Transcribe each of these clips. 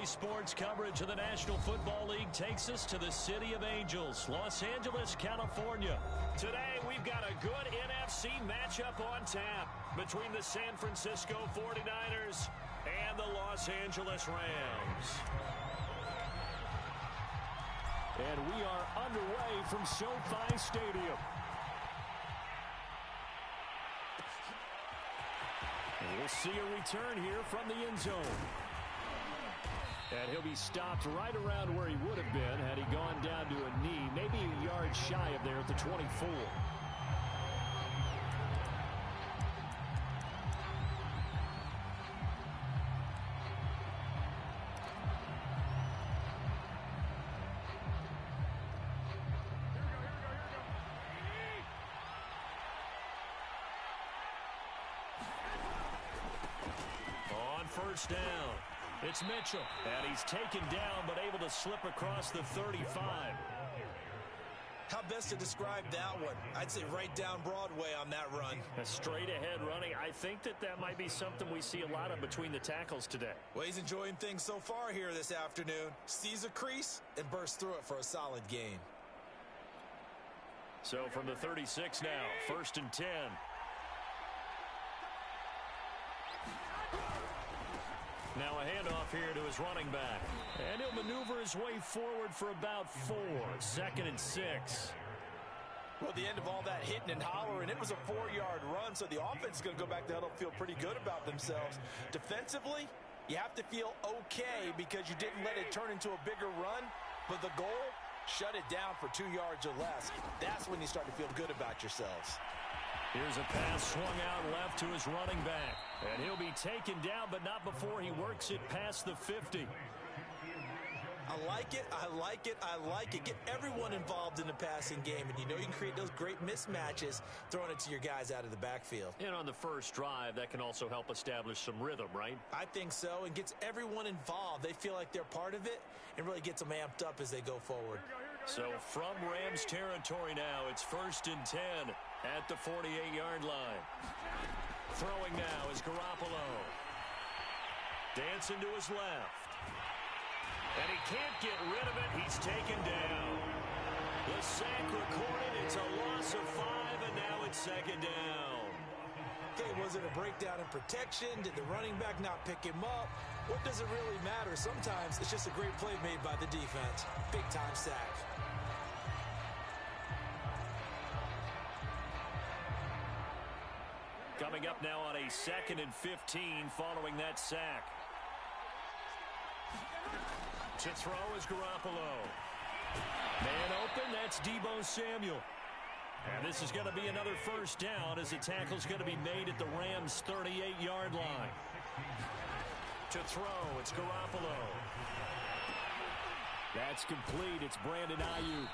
Today's sports coverage of the National Football League takes us to the City of Angels, Los Angeles, California. Today, we've got a good NFC matchup on tap between the San Francisco 49ers and the Los Angeles Rams. And we are underway from SoFi Stadium. We'll see a return here from the end zone. And he'll be stopped right around where he would have been had he gone down to a knee, maybe a yard shy of there at the 24. On first down, it's Mitchell. And he's taken down but able to slip across the 35. How best to describe that one? I'd say right down Broadway on that run. A straight ahead running. I think that might be something we see a lot of between the tackles today. Well, he's enjoying things so far here this afternoon. Sees a crease and bursts through it for a solid gain. So from the 36 now, 1st and 10. Now a handoff here to his running back. And he'll maneuver his way forward for about 4. 2nd and 6. Well, the end of all that hitting and hollering, it was a 4-yard run, so the offense is going to go back to huddle, feel pretty good about themselves. Defensively, you have to feel okay because you didn't let it turn into a bigger run, but the goal, shut it down for 2 yards or less. That's when you start to feel good about yourselves. Here's a pass swung out left to his running back. And he'll be taken down, but not before he works it past the 50. I like it, I like it, I like it. Get everyone involved in the passing game, and you know you can create those great mismatches throwing it to your guys out of the backfield. And on the first drive, that can also help establish some rhythm, right? I think so, and gets everyone involved. They feel like they're part of it, and really gets them amped up as they go forward. So from Rams territory now, it's 1st and 10 at the 48-yard line. Throwing now is Garoppolo. Dancing to his left. And he can't get rid of it. He's taken down. The sack recorded. It's a loss of 5, and now it's 2nd down. Okay, was it a breakdown in protection? Did the running back not pick him up? What does it really matter? Sometimes it's just a great play made by the defense. Big-time sack. Coming up now on a 2nd and 15 following that sack. To throw is Garoppolo. Man open, that's Deebo Samuel. And this is going to be another 1st down as the tackle's going to be made at the Rams' 38-yard line. To throw, it's Garoppolo. That's complete. It's Brandon Ayuk.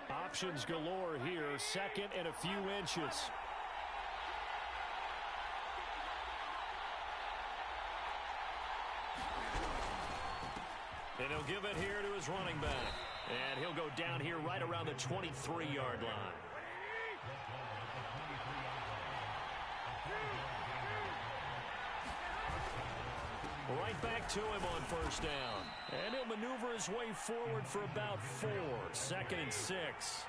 Options galore here. 2nd and a few inches. And he'll give it here to his running back. And he'll go down here right around the 23-yard line. Right back to him on 1st down. And he'll maneuver his way forward for about 4. 2nd and 6.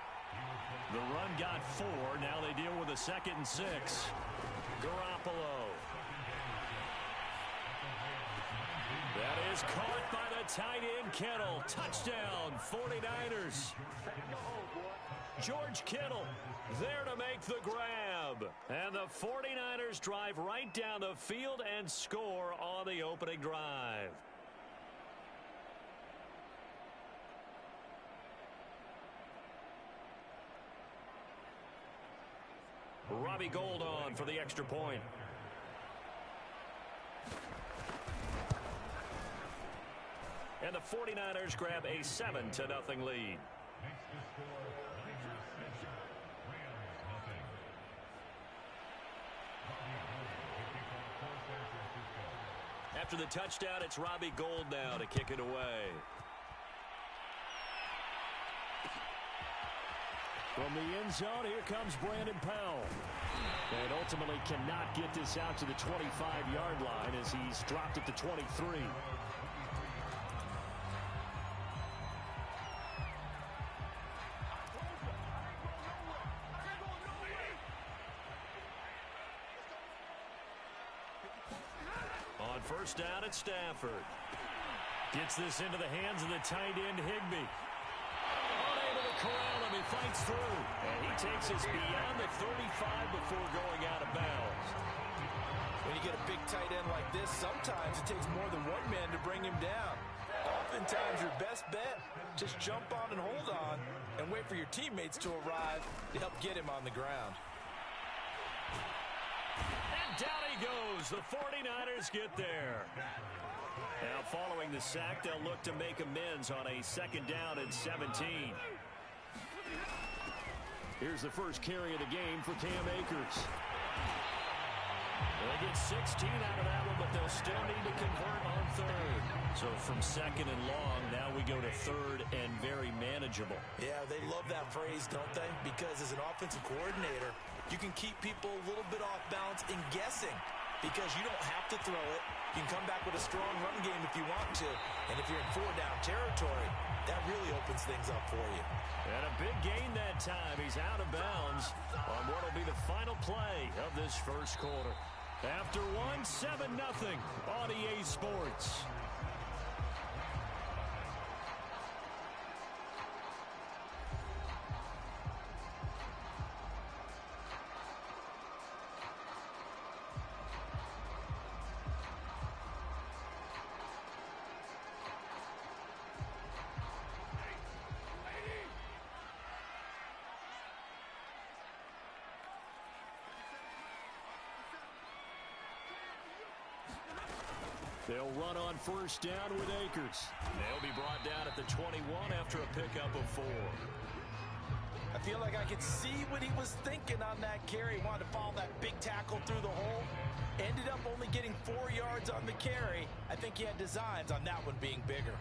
The run got 4. Now they deal with a 2nd and 6. Garoppolo. That is caught by the tight end Kittle. Touchdown, 49ers. George Kittle there to make the grab. And the 49ers drive right down the field and score on the opening drive. Robbie Gould on for the extra point. And the 49ers grab a 7-0 lead. After the touchdown, it's Robbie Gould now to kick it away. From the end zone, here comes Brandon Powell. And ultimately cannot get this out to the 25-yard line as he's dropped at the 23. On first down at Stafford. Gets this into the hands of the tight end Higbee. Unable to corral him. He fights through. And he takes us beyond the 35 before going out of bounds. When you get a big tight end like this, sometimes it takes more than one man to bring him down. Oftentimes, your best bet, just jump on and hold on and wait for your teammates to arrive to help get him on the ground. And down he goes. The 49ers get there. Now, following the sack, they'll look to make amends on a second down and 17. Here's the first carry of the game for Cam Akers. They'll get 16 out of that one, but they'll still need to convert on third. So from second and long, now we go to third and very manageable. Yeah, they love that phrase, don't they? Because as an offensive coordinator, you can keep people a little bit off balance in guessing because you don't have to throw it. You can come back with a strong run game if you want to. And if you're in four-down territory, that really opens things up for you. And a big gain that time. He's out of bounds on what will be the final play of this first quarter. After one, 7-0 on EA Sports. They'll run on first down with Akers. They'll be brought down at the 21 after a pickup of 4. I feel like I could see what he was thinking on that carry. He wanted to follow that big tackle through the hole. Ended up only getting 4 yards on the carry. I think he had designs on that one being bigger.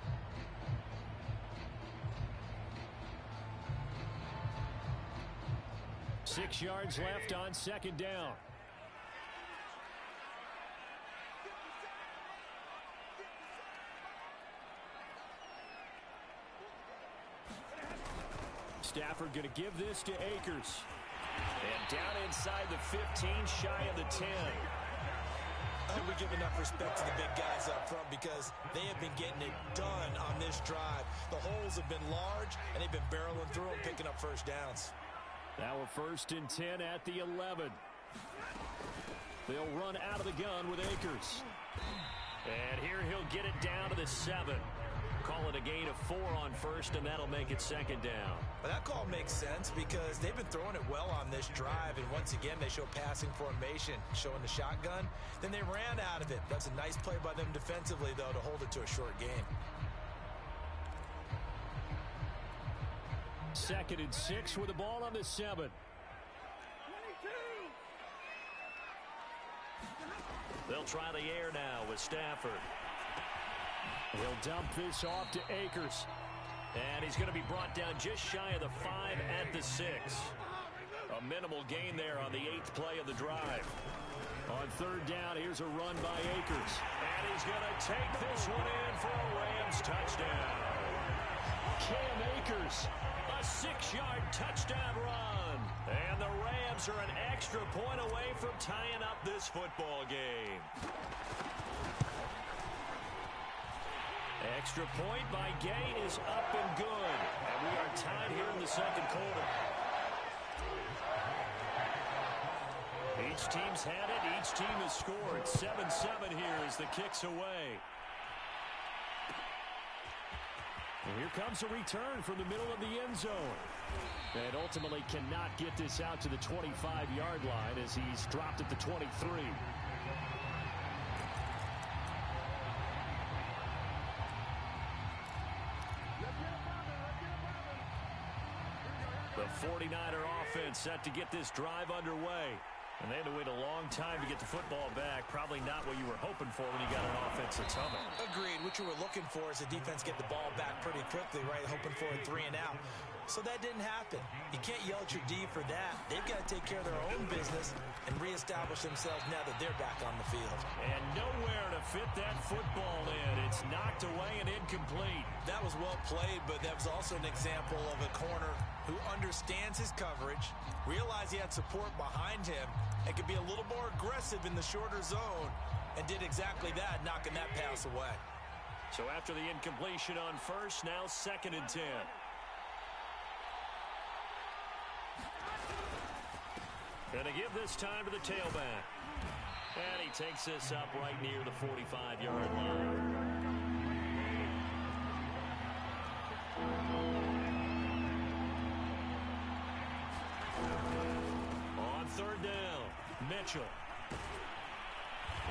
Six yards left on second down. Stafford going to give this to Akers. And down inside the 15, shy of the 10. We give enough respect to the big guys up front because they have been getting it done on this drive. The holes have been large, and they've been barreling through them, picking up first downs. Now a 1st and 10 at the 11. They'll run out of the gun with Akers. And here he'll get it down to the 7. Call it a gain of 4 on first, and that'll make it second down. Well, that call makes sense because they've been throwing it well on this drive, and once again, they show passing formation, showing the shotgun. Then they ran out of it. That's a nice play by them defensively, though, to hold it to a short gain. 2nd and 6 with the ball on the 7. They'll try the air now with Stafford. He'll dump this off to Akers. And he's going to be brought down just shy of the 5 at the 6. A minimal gain there on the 8th play of the drive. On third down, here's a run by Akers. And he's going to take this one in for a Rams touchdown. Cam Akers, a 6-yard touchdown run. And the Rams are an extra point away from tying up this football game. Extra point by Gay is up and good. And we are tied here in the second quarter. Each team's had it. Each team has scored. 7-7 here as the kick's away. And here comes a return from the middle of the end zone. And ultimately cannot get this out to the 25-yard line as he's dropped at the 23. The 49er offense set to get this drive underway. And they had to wait a long time to get the football back. Probably not what you were hoping for when you got an offense that's humming. Agreed. What you were looking for is the defense get the ball back pretty quickly, right? Hoping for a 3 and out. So that didn't happen. You can't yell at your D for that. They've got to take care of their own business and reestablish themselves now that they're back on the field. And nowhere to fit that football in. It's knocked away and incomplete. That was well played, but that was also an example of a corner who understands his coverage, realized he had support behind him, and could be a little more aggressive in the shorter zone, and did exactly that, knocking that pass away. So after the incompletion on first, now 2nd and 10. And they give this time to the tailback. And he takes this up right near the 45-yard line. On 3rd down, Mitchell.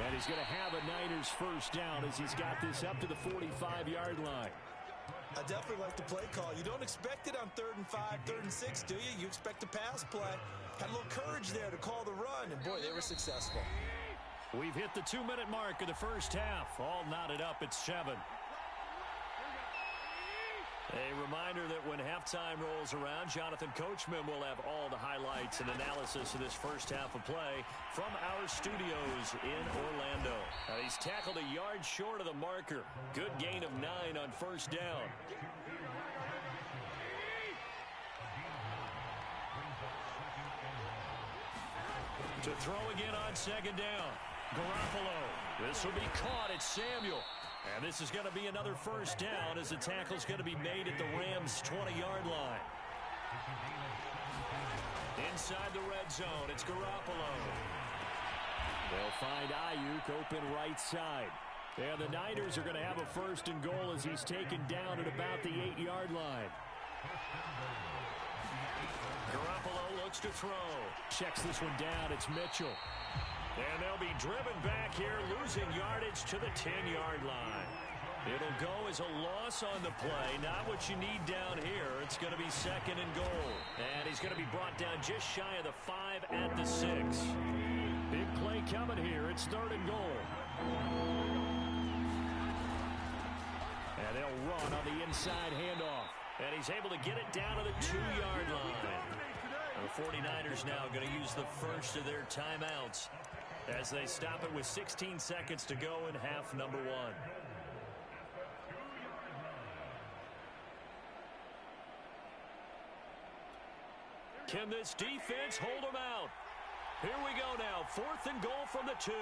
And he's going to have a Niners first down as he's got this up to the 45-yard line. I definitely like the play call. You don't expect it on 3rd and 5, 3rd and 6, do you? You expect a pass play. Had a little courage there to call the run, and boy, they were successful. We've hit the 2-minute mark of the first half. All knotted up at 7. A reminder that when halftime rolls around, Jonathan Coachman will have all the highlights and analysis of this first half of play from our studios in Orlando. He's tackled a yard short of the marker. Good gain of 9 on first down. To throw again on 2nd down. Garoppolo. This will be caught. It's Samuel. And this is going to be another first down as the tackle's going to be made at the Rams' 20-yard line. Inside the red zone, it's Garoppolo. They'll find Ayuk open right side. And the Niners are going to have a 1st and goal as he's taken down at about the 8-yard line. Garoppolo looks to throw. Checks this one down. It's Mitchell. And they'll be driven back here, losing yardage to the 10-yard line. It'll go as a loss on the play. Not what you need down here. It's going to be 2nd and goal. And he's going to be brought down just shy of the 5 at the 6. Big play coming here. It's 3rd and goal. And they'll run on the inside handoff. And he's able to get it down to the 2-yard line. The 49ers now going to use the first of their timeouts as they stop it with 16 seconds to go in half number 1. Can this defense hold them out? Here we go now. 4th and goal from the 2.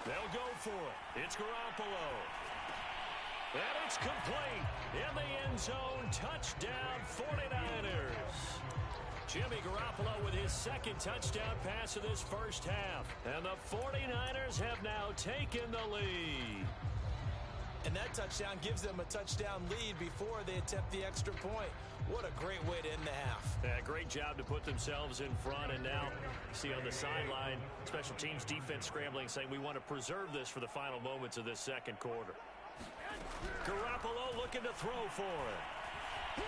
They'll go for it. It's Garoppolo. And it's complete. In the end zone. Touchdown 49ers. Jimmy Garoppolo with his 2nd touchdown pass of this first half. And the 49ers have now taken the lead. And that touchdown gives them a touchdown lead before they attempt the extra point. What a great way to end the half. Yeah, great job to put themselves in front. And now, see on the sideline, special teams defense scrambling, saying we want to preserve this for the final moments of this 2nd quarter. Garoppolo looking to throw for it.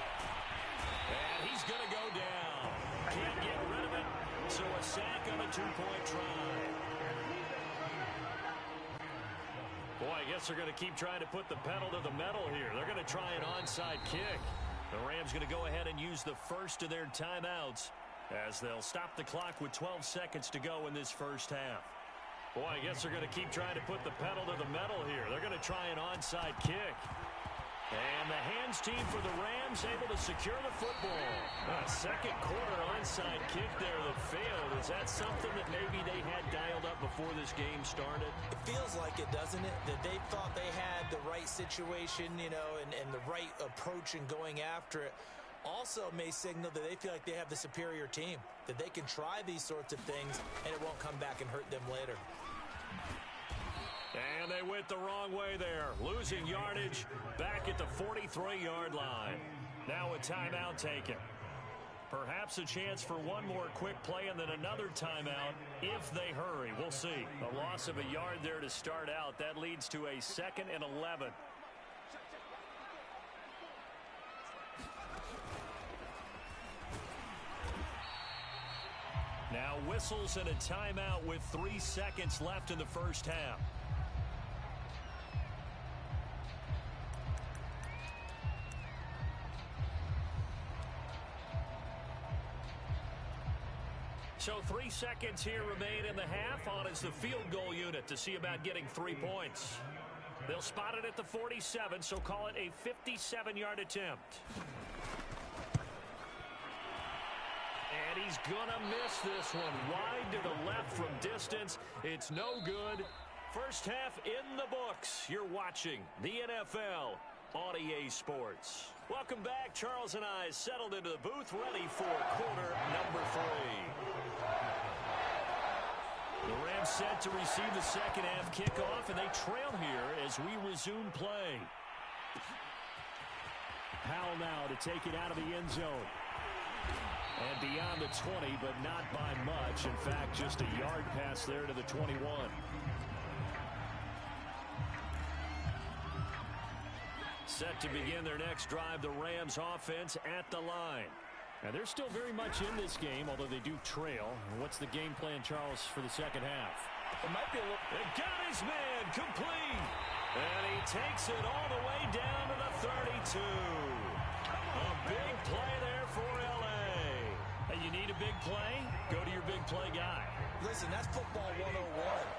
And he's going to go down. Can't get rid of it. So a sack on a 2-point try. Boy, I guess they're going to keep trying to put the pedal to the metal here. They're going to try an onside kick. The Rams going to go ahead and use the first of their timeouts as they'll stop the clock with 12 seconds to go in this first half. Boy, I guess they're going to keep trying to put the pedal to the metal here. They're going to try an onside kick. And the hands team for the Rams able to secure the football. A 2nd quarter onside kick there that failed. Is that something that maybe they had dialed up before this game started? It feels like it, doesn't it? That they thought they had the right situation, you know, and the right approach in going after it. Also may signal that they feel like they have the superior team, that they can try these sorts of things and it won't come back and hurt them later. And they went the wrong way there, losing yardage back at the 43-yard line. Now a timeout taken. Perhaps a chance for one more quick play and then another timeout if they hurry. We'll see. A loss of a yard there to start out. That leads to a 2nd and 11. Now whistles and a timeout with 3 seconds left in the first half. So 3 seconds here remain in the half. On is the field goal unit to see about getting 3 points. They'll spot it at the 47, so call it a 57-yard attempt. And he's going to miss this one. Wide to the left from distance. It's no good. First half in the books. You're watching the NFL on EA Sports. Welcome back. Charles and I settled into the booth, ready for quarter number 3. The Rams set to receive the second half kickoff, and they trail here as we resume play. Powell now to take it out of the end zone. And beyond the 20, but not by much. In fact, just a yard pass there to the 21. Set to begin their next drive, the Rams offense at the line. Now, they're still very much in this game, although they do trail. What's the game plan, Charles, for the second half? It might be a little... It got his man complete. And he takes it all the way down to the 32. A big play there for L.A. Hey, you need a big play? Go to your big play guy. Listen, that's football 101.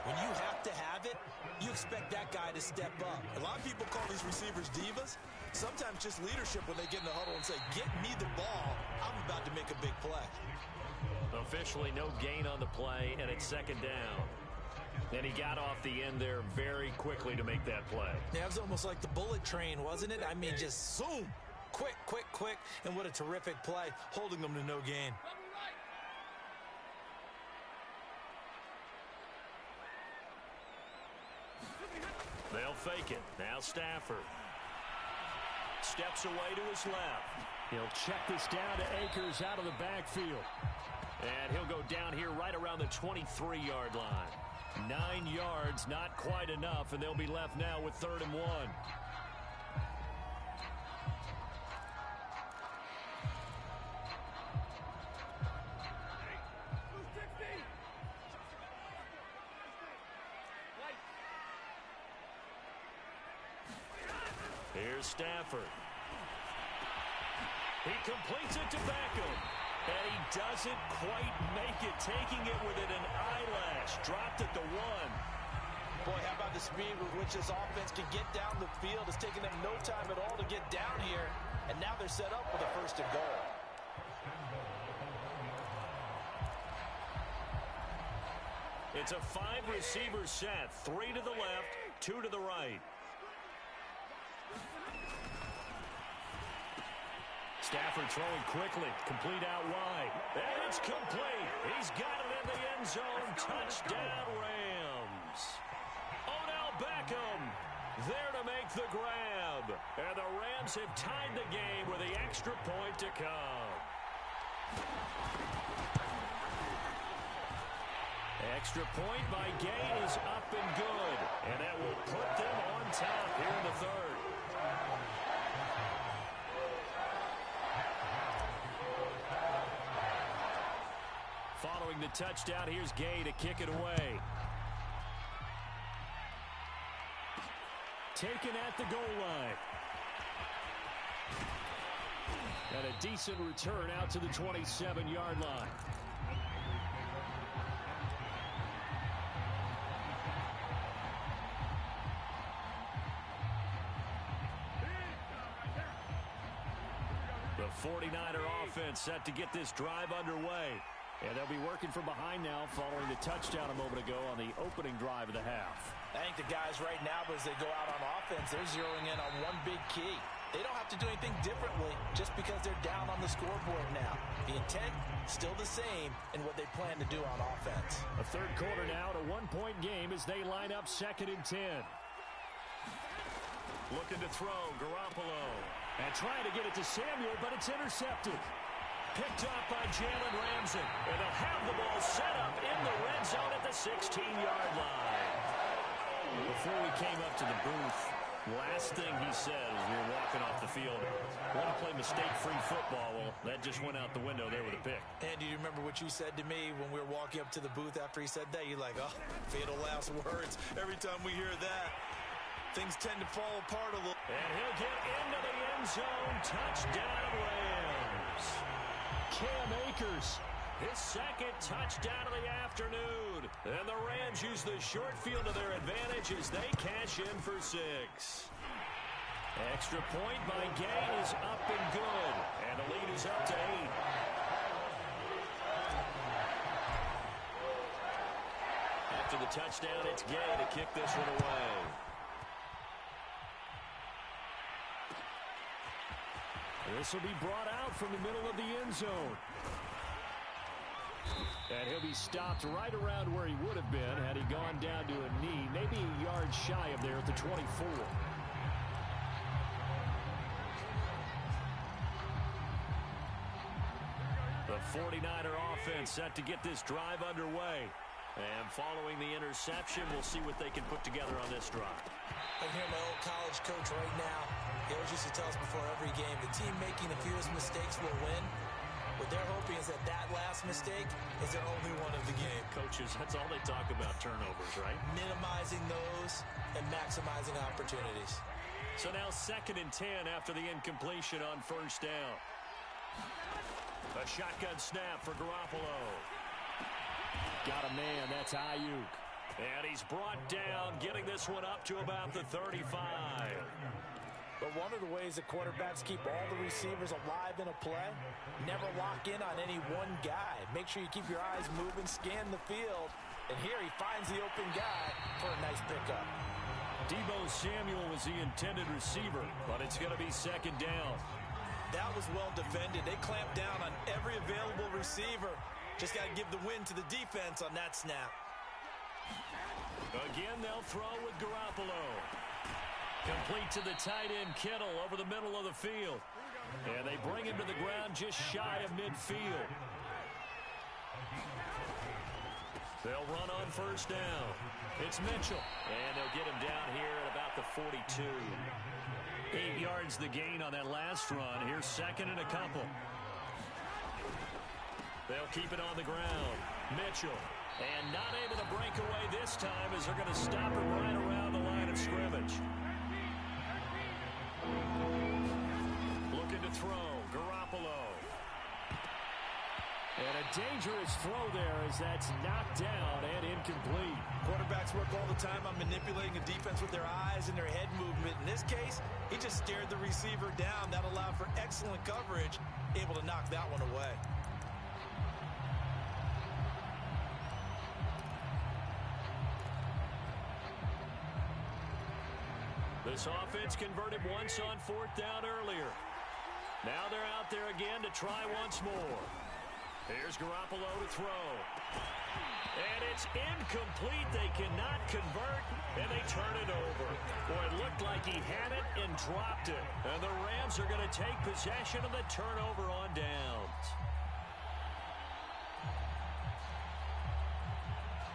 When you have to have it, you expect that guy to step up. A lot of people call these receivers divas. Sometimes just leadership when they get in the huddle and say, get me the ball. I'm about to make a big play. Officially no gain on the play, and it's second down. And he got off the end there very quickly to make that play. Yeah, it was almost like the bullet train, wasn't it? I mean, just zoom. Quick, quick, quick. And what a terrific play, holding them to no gain. They'll fake it. Now Stafford. Steps away to his left. He'll check this down to Akers out of the backfield. And he'll go down here right around the 23-yard line. 9 yards, not quite enough, and they'll be left now with 3rd and 1. Here's Stafford. He completes it to Beckham. And he doesn't quite make it, taking it within an eyelash. Dropped at the 1. Boy, how about the speed with which this offense can get down the field? It's taken them no time at all to get down here. And now they're set up with a 1st and goal. It's a 5-receiver set. 3 to the left, 2 to the right. Stafford throwing quickly, complete out wide. And it's complete. He's got it in the end zone. Touchdown, Rams. Odell Beckham there to make the grab. And the Rams have tied the game with the extra point to come. Extra point by Gay is up and good. And that will put them on top here in the 3rd. Following the touchdown, here's Gay to kick it away. Taken at the goal line. And a decent return out to the 27-yard line. The 49er offense set to get this drive underway. And they'll be working from behind now following the touchdown a moment ago on the opening drive of the half. I think the guys right now, as they go out on offense, they're zeroing in on one big key. They don't have to do anything differently just because they're down on the scoreboard now. The intent, still the same in what they plan to do on offense. A 3rd quarter now, a 1-point game as they line up 2nd and 10. Looking to throw, Garoppolo. And trying to get it to Samuel, but it's intercepted. Picked up by Jalen Ramsey. And they'll have the ball set up in the red zone at the 16-yard line. Before we came up to the booth, Last thing he said as we were walking off the field, want to play mistake-free football. Well, that just went out the window there with a pick. And do you remember what you said to me when we were walking up to the booth after he said that? You're like, oh, fatal last words. Every time we hear that, things tend to fall apart a little. And he'll get into the end zone. Touchdown, Rams. Cam Akers, his second touchdown of the afternoon. And the Rams use the short field to their advantage as they cash in for 6. Extra point by Gay is up and good. And the lead is up to 8. After the touchdown, it's Gay to kick this one away. This will be brought out from the middle of the end zone. And he'll be stopped right around where he would have been had he gone down to a knee, maybe a yard shy of there at the 24. The 49er offense set to get this drive underway. And following the interception, we'll see what they can put together on this drive. I can hear my old college coach right now. He always used to tell us before every game, the team making the fewest mistakes will win. What they're hoping is that last mistake is their only one of the game. Coaches, that's all they talk about, turnovers, right? Minimizing those and maximizing opportunities. So now 2nd and 10 after the incompletion on first down. A shotgun snap for Garoppolo. Got a man, that's Ayuk. And he's brought down, getting this one up to about the 35. But one of the ways that quarterbacks keep all the receivers alive in a play, never lock in on any one guy. Make sure you keep your eyes moving, scan the field. And here he finds the open guy for a nice pickup. Deebo Samuel was the intended receiver, but it's going to be 2nd down. That was well defended. They clamped down on every available receiver. Just got to give the win to the defense on that snap. Again, they'll throw with Garoppolo. Complete to the tight end, Kittle, over the middle of the field. And they bring him to the ground just shy of midfield. They'll run on first down. It's Mitchell. And they'll get him down here at about the 42. 8 yards the gain on that last run. Here's 2nd and a couple. They'll keep it on the ground. Mitchell. And not able to break away this time as they're going to stop him right around the line of scrimmage. Looking to throw. Garoppolo. And a dangerous throw there as that's knocked down and incomplete. Quarterbacks work all the time on manipulating a defense with their eyes and their head movement. In this case, he just stared the receiver down. That allowed for excellent coverage, able to knock that one away. This offense converted once on 4th down earlier. Now they're out there again to try once more. Here's Garoppolo to throw. And it's incomplete. They cannot convert, and they turn it over. Boy, it looked like he had it and dropped it. And the Rams are going to take possession of the turnover on downs.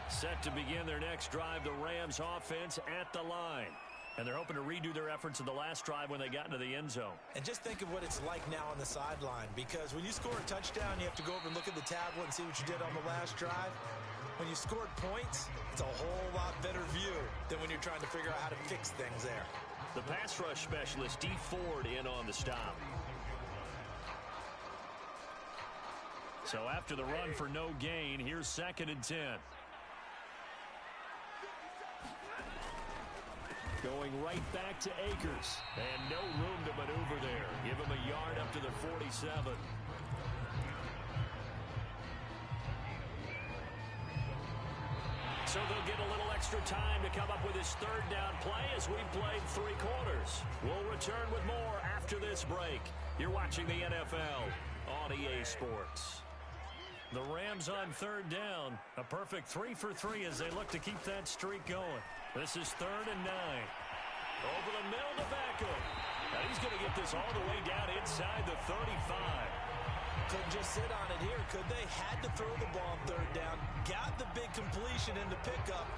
Set to begin their next drive, the Rams offense at the line. And they're hoping to redo their efforts in the last drive when they got into the end zone. And just think of what it's like now on the sideline, because when you score a touchdown, you have to go over and look at the tablet and see what you did on the last drive. When you scored points, it's a whole lot better view than when you're trying to figure out how to fix things there. The pass rush specialist, D. Ford, in on the stop. So after the run for no gain, here's 2nd and 10. Going right back to Akers. And no room to maneuver there. Give him a yard up to the 47. So they'll get a little extra time to come up with his 3rd down play as we've played 3 quarters. We'll return with more after this break. You're watching the NFL on EA Sports. The Rams on 3rd down. A perfect 3 for 3 as they look to keep that streak going. This is 3rd and 9. Over the middle to Beckham. And he's going to get this all the way down inside the 35. Couldn't just sit on it here, could they? Had to throw the ball on 3rd down. Got the big completion in the pickup.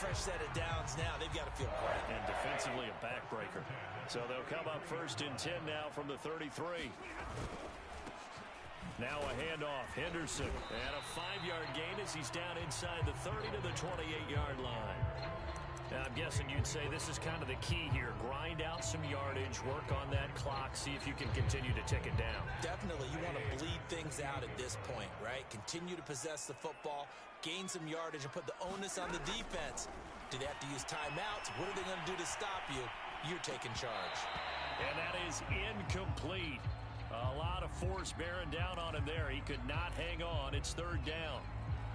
fresh set of downs now. They've got to feel great. And defensively a backbreaker. So they'll come up 1st and 10 now from the 33. Now a handoff. Henderson. And a 5-yard gain as he's down inside the 30 to the 28-yard line. Now, I'm guessing you'd say this is kind of the key here. Grind out some yardage, work on that clock, see if you can continue to tick it down. Definitely. You want to bleed things out at this point, right? Continue to possess the football, gain some yardage, and put the onus on the defense. Do they have to use timeouts? What are they going to do to stop you? You're taking charge. And that is incomplete. A lot of force bearing down on him there. He could not hang on. It's 3rd down.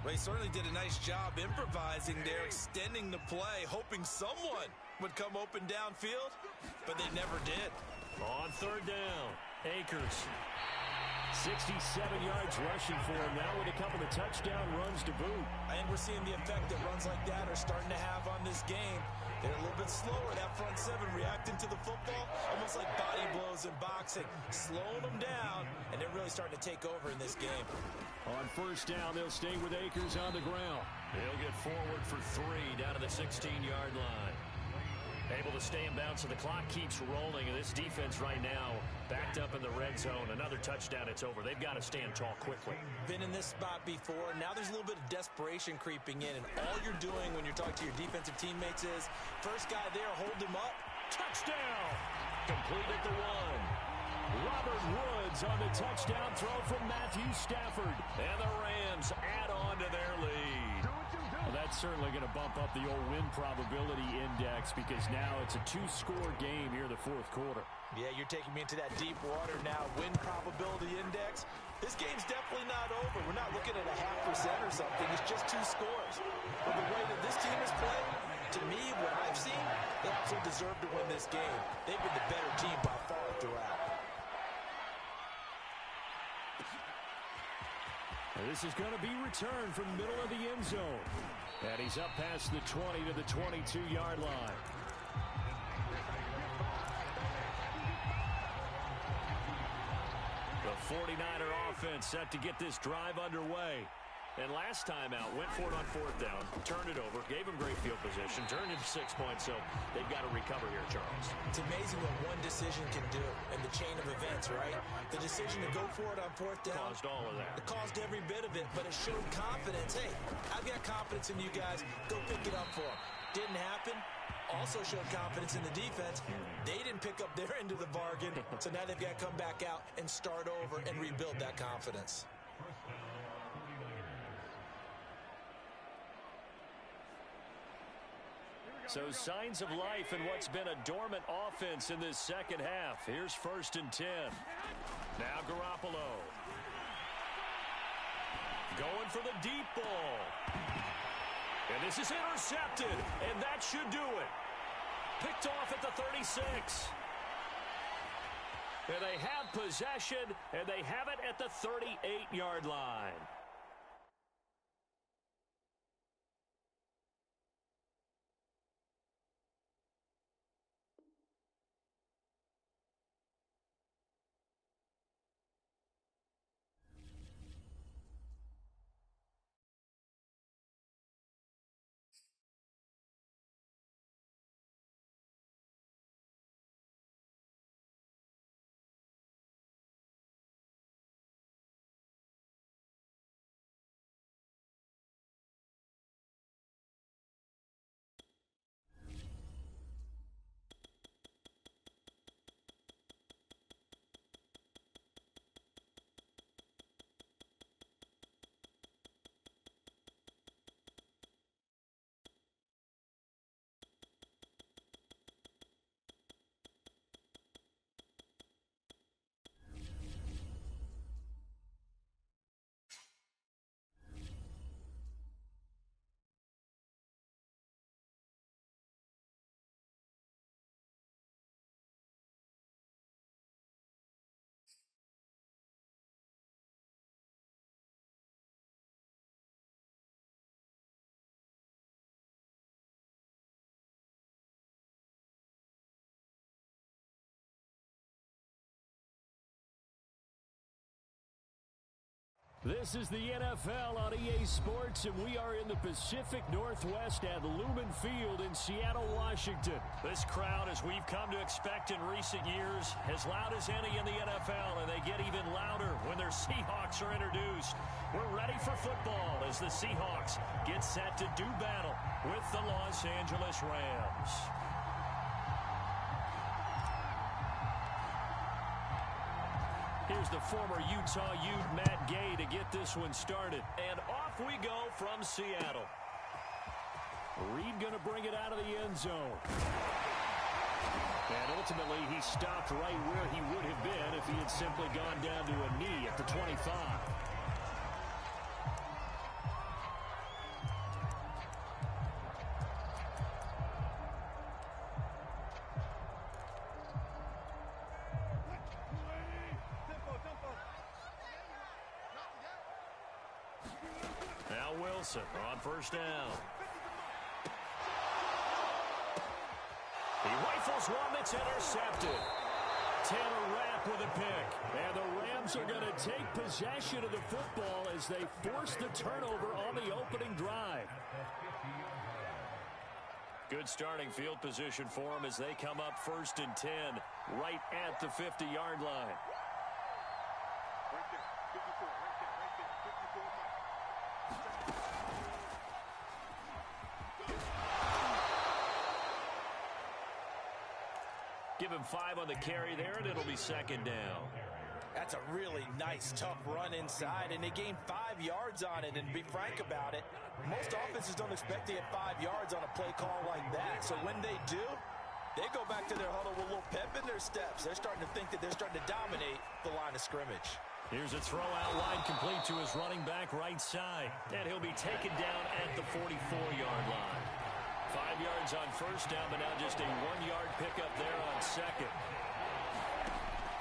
Well, he certainly did a nice job improvising there, extending the play, hoping someone would come open downfield, but they never did. On 3rd down, Akers. 67 yards rushing for him now with a couple of touchdown runs to boot. And we're seeing the effect that runs like that are starting to have on this game. They're a little bit slower, that front 7 reacting to the football, almost like body blows in boxing, slowing them down, and they're really starting to take over in this game. On 1st down, they'll stay with Akers on the ground. He'll get forward for 3 down to the 16-yard line. Able to stay in bounds, so the clock keeps rolling, and this defense right now backed up in the red zone. Another touchdown, it's over. They've got to stand tall quickly. Been in this spot before. Now there's a little bit of desperation creeping in, and all you're doing when you're talking to your defensive teammates is, first guy there, hold him up. Touchdown! Complete at the 1. Robert Woods on the touchdown throw from Matthew Stafford. And the Rams add on to their lead. Well, that's certainly going to bump up the old win probability index because now it's a 2-score game here in the 4th quarter. Yeah, you're taking me into that deep water now. Win probability index. This game's definitely not over. We're not looking at a 0.5% or something. It's just 2 scores. But the way that this team is playing, to me, what I've seen, they absolutely deserve to win this game. They've been the better team by far throughout. This is going to be returned from the middle of the end zone. And he's up past the 20 to the 22-yard line. The 49er offense set to get this drive underway. And last time out, went for it on 4th down, turned it over, gave him great field position, turned it 6 points, so they've got to recover here, Charles. It's amazing what one decision can do in the chain of events, right? The decision to go for it on 4th down. Caused all of that. It caused every bit of it, but it showed confidence. Hey, I've got confidence in you guys. Go pick it up for them. Didn't happen. Also showed confidence in the defense. They didn't pick up their end of the bargain, so now they've got to come back out and start over and rebuild that confidence. So signs of life in what's been a dormant offense in this second half. Here's 1st and 10. Now Garoppolo. Going for the deep ball. And this is intercepted. And that should do it. Picked off at the 36. And they have possession, and they have it at the 38-yard line. This is the NFL on EA Sports, and we are in the Pacific Northwest at Lumen Field in Seattle, Washington. This crowd, as we've come to expect in recent years, as loud as any in the NFL, and they get even louder when their Seahawks are introduced. We're ready for football as the Seahawks get set to do battle with the Los Angeles Rams. Here's the former Utah Ute, Matt Gay, to get this one started. And off we go from Seattle. Reed going to bring it out of the end zone. And ultimately, he stopped right where he would have been if he had simply gone down to a knee at the 25. Wilson on first down. He rifles one that's intercepted. Taylor Rapp with a pick. And the Rams are going to take possession of the football as they force the turnover on the opening drive. Good starting field position for them as they come up 1st and 10 right at the 50-yard line. Give him 5 on the carry there, and it'll be 2nd down. That's a really nice, tough run inside, and they gained 5 yards on it. And to be frank about it, most offenses don't expect to get 5 yards on a play call like that. So when they do, they go back to their huddle with a little pep in their steps. They're starting to think that they're starting to dominate the line of scrimmage. Here's a throw out line complete to his running back right side. And he'll be taken down at the 44-yard line. 5 yards on first down, but now just a 1-yard pickup there on second.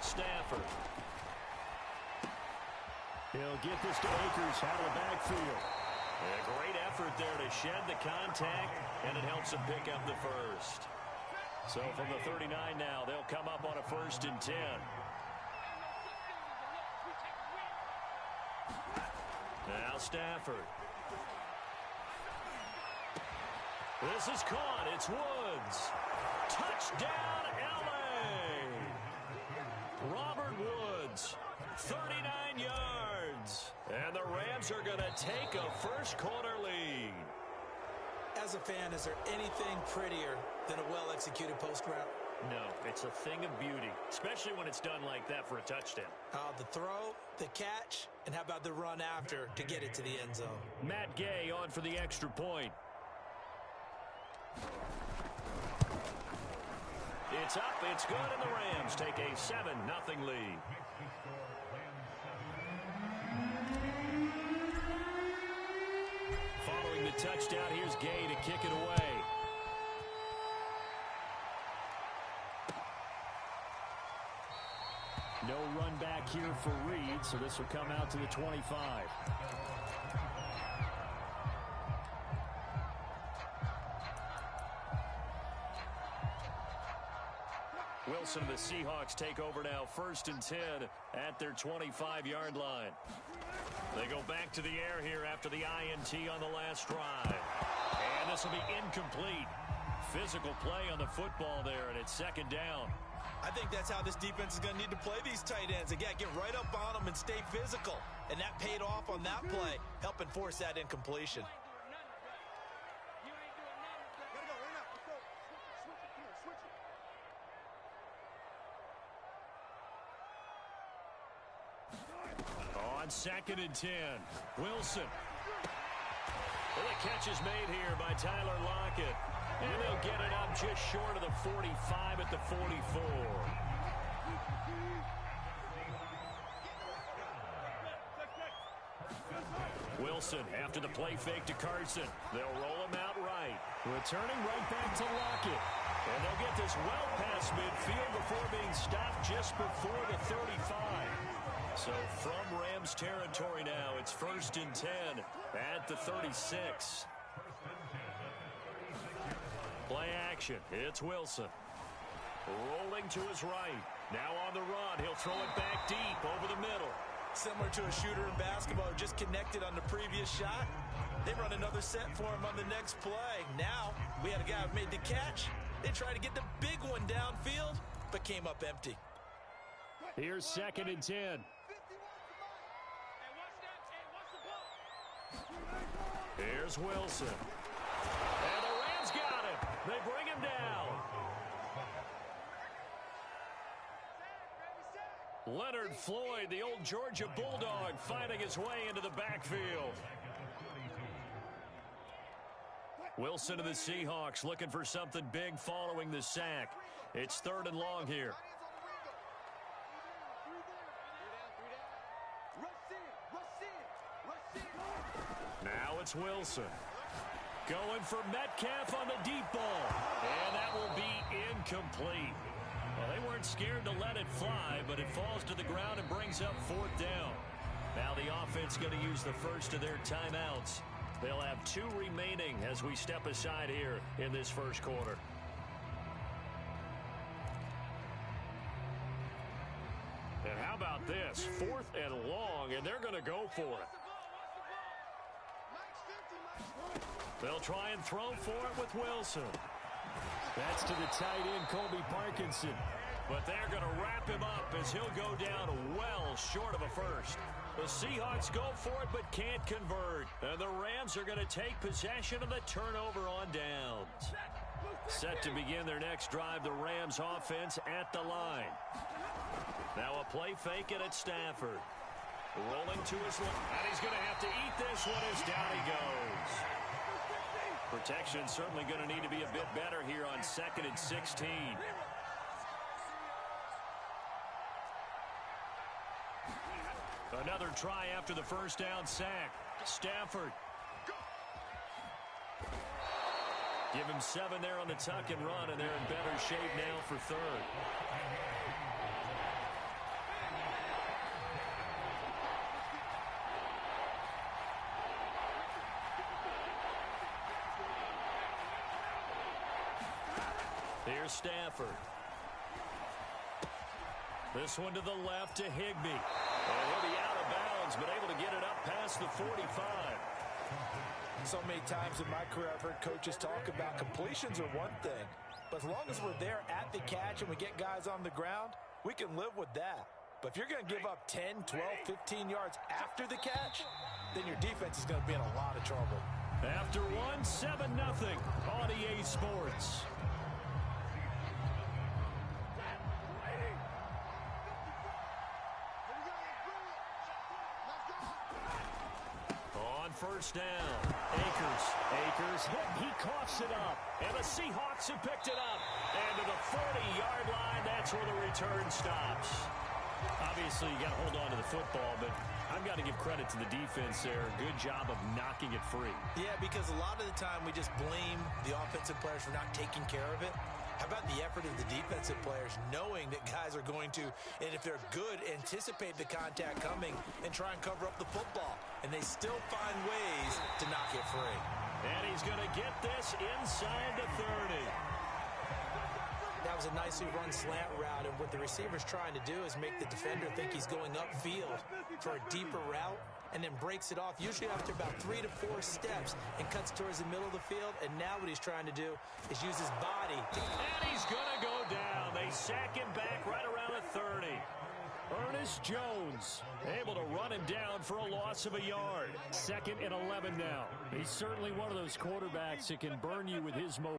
Stafford. He'll get this to Akers out of the backfield. A great effort there to shed the contact, and it helps him pick up the first. So from the 39 now, they'll come up on a 1st and 10. Now Stafford. This is caught. It's Woods. Touchdown, L.A. Robert Woods, 39 yards. And the Rams are going to take a first-quarter lead. As a fan, is there anything prettier than a well-executed post route? No, it's a thing of beauty, especially when it's done like that for a touchdown. The throw, the catch, and how about the run after to get it to the end zone? Matt Gay on for the extra point. It's up, it's good, and the Rams take a 7-0 lead. Following the touchdown, here's Gay to kick it away. No run back here for Reed, so this will come out to the 25. Wilson and the Seahawks take over now, 1st and 10 at their 25-yard line. They go back to the air here after the INT on the last drive. And this will be incomplete. Physical play on the football there, and it's 2nd down. I think that's how this defense is going to need to play these tight ends. Again, get right up on them and stay physical. And that paid off on that play, helping force that incompletion. On 2nd and 10, Wilson. Well, the catch is made here by Tyler Lockett. And they'll get it up just short of the 45 at the 44. Wilson after the play fake to Carson. They'll roll him out right. Returning right back to Lockett. And they'll get this well past midfield before being stopped just before the 35. So from Rams territory now, it's 1st and 10 at the 36. Play action. It's Wilson. Rolling to his right. Now on the run. He'll throw it back deep over the middle. Similar to a shooter in basketball who just connected on the previous shot. They run another set for him on the next play. Now, we had a guy who made the catch. They tried to get the big one downfield, but came up empty. Here's 2nd and 10. Here's Wilson. And the Rams got him. They bring him down. Leonard Floyd, the old Georgia Bulldog, finding his way into the backfield. Wilson and the Seahawks looking for something big following the sack. It's 3rd and long here. Now it's Wilson. Going for Metcalf on the deep ball. And that will be incomplete. Well, they weren't scared to let it fly, but it falls to the ground and brings up 4th down. Now the offense going to use the first of their timeouts. They'll have 2 remaining as we step aside here in this first quarter. And how about this? 4th and long, and they're going to go for it. They'll try and throw for it with Wilson. That's to the tight end, Colby Parkinson. But they're going to wrap him up as he'll go down well short of a first. The Seahawks go for it but can't convert. And the Rams are going to take possession of the turnover on downs. Set to begin their next drive, the Rams offense at the line. Now a play fake it at Stafford. Rolling to his left. And he's going to have to eat this one as down he goes. Protection certainly going to need to be a bit better here on 2nd and 16. Another try after the first down sack. Stafford. Give him 7 there on the tuck and run, and they're in better shape now for 3rd. Here's Stafford. This one to the left to Higbee. And he'll be out of bounds, but able to get it up past the 45. So many times in my career I've heard coaches talk about completions are one thing. But as long as we're there at the catch and we get guys on the ground, we can live with that. But if you're going to give up 10, 12, 15 yards after the catch, then your defense is going to be in a lot of trouble. After 7-0 on EA Sports. First down. Akers hit. He coughs it up. And the Seahawks have picked it up. And to the 40-yard line, that's where the return stops. Obviously, you got to hold on to the football, but I've got to give credit to the defense there. Good job of knocking it free. Yeah, because a lot of the time we just blame the offensive players for not taking care of it. How about the effort of the defensive players knowing that guys are going to, and if they're good, anticipate the contact coming and try and cover up the football. And they still find ways to knock it free. And he's going to get this inside the 30. That was a nicely run slant route, and what the receiver's trying to do is make the defender think he's going upfield for a deeper route, and then breaks it off, usually after about 3 to 4 steps, and cuts towards the middle of the field. And now what he's trying to do is use his body. And he's going to go down. They sack him back right around the 30. Ernest Jones able to run him down for a loss of a yard. 2nd and 11 now. He's certainly one of those quarterbacks that can burn you with his mobility.